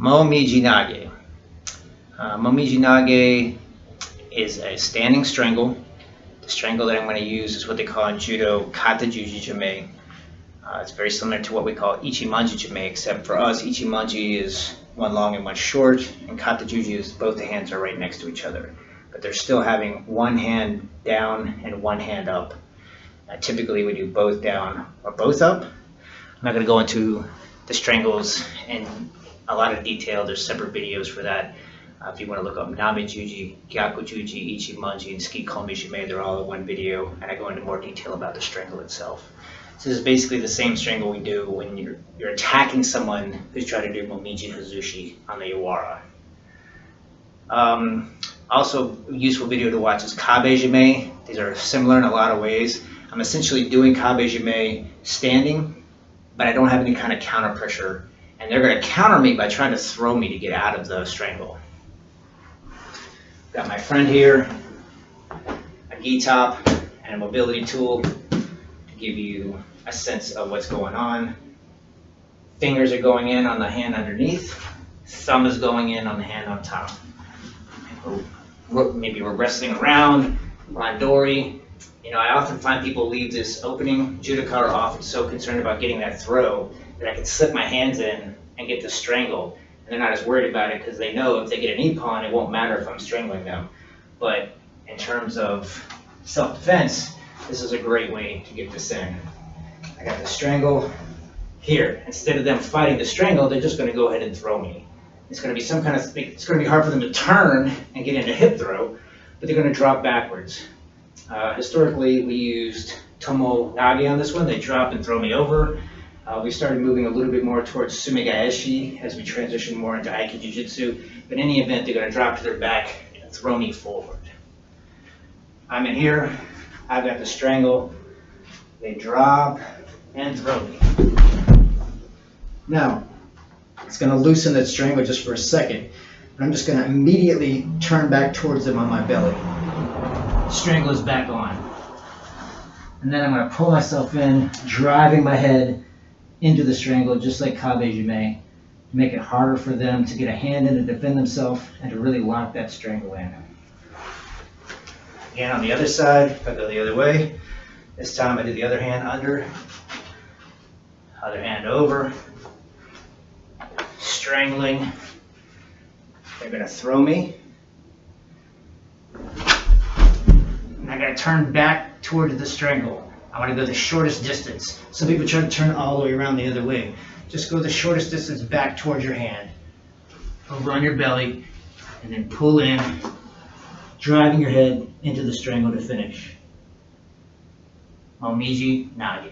Momiji Nage. Momiji Nage is a standing strangle. The strangle that I'm going to use is what they call in judo kata juji jime. It's very similar to what we call ichimanji jime, except for us, ichimanji is one long and one short, and kata juji is both the hands are right next to each other. But they're still having one hand down and one hand up. Typically we do both down or both up. I'm not going to go into the strangles in a lot of detail. There's separate videos for that. If you want to look up Name Juji, Gyaku Juji, Ichimanji, and Ski Komi Shime, they're all in one video, and I go into more detail about the strangle itself. So this is basically the same strangle we do when you're attacking someone who's trying to do Momiji Hazushi on the Iwara. Also, a useful video to watch is Kabe Jime. These are similar in a lot of ways. I'm essentially doing Kabe Jime standing, but I don't have any kind of counter pressure, and they're going to counter me by trying to throw me to get out of the strangle. Got my friend here, a gi top, and a mobility tool to give you a sense of what's going on. Fingers are going in on the hand underneath, thumb is going in on the hand on top. Maybe we're wrestling around, randori. You know, I often find people leave this opening. Judoka are often so concerned about getting that throw that I can slip my hands in and get the strangle. And they're not as worried about it because they know if they get an ippon, it won't matter if I'm strangling them. But in terms of self-defense, this is a great way to get this in. I got the strangle here. Instead of them fighting the strangle, they're just going to go ahead and throw me. It's going to be some kind of, it's going to be hard for them to turn and get into hip throw, but they're going to drop backwards. Historically, we used Tomo Nage on this one. They drop and throw me over. We started moving a little bit more towards Suigetsukan as we transition more into Aiki Jiu-Jitsu. But in any event, they're going to drop to their back and throw me forward. I'm in here. I've got the strangle. They drop and throw me. Now, it's going to loosen that strangle just for a second, but I'm just going to immediately turn back towards them on my belly. Strangle is back on. And then I'm going to pull myself in, driving my head into the strangle, just like Kabe Jime, to make it harder for them to get a hand in to defend themselves and to really lock that strangle in. Again, on the other side, if I go the other way, this time I do the other hand under, other hand over, strangling. They're going to throw me. And I got to turn back towards the strangle. I want to go the shortest distance. Some people try to turn all the way around the other way. Just go the shortest distance back towards your hand, over on your belly, and then pull in, driving your head into the strangle to finish. Momiji Nage.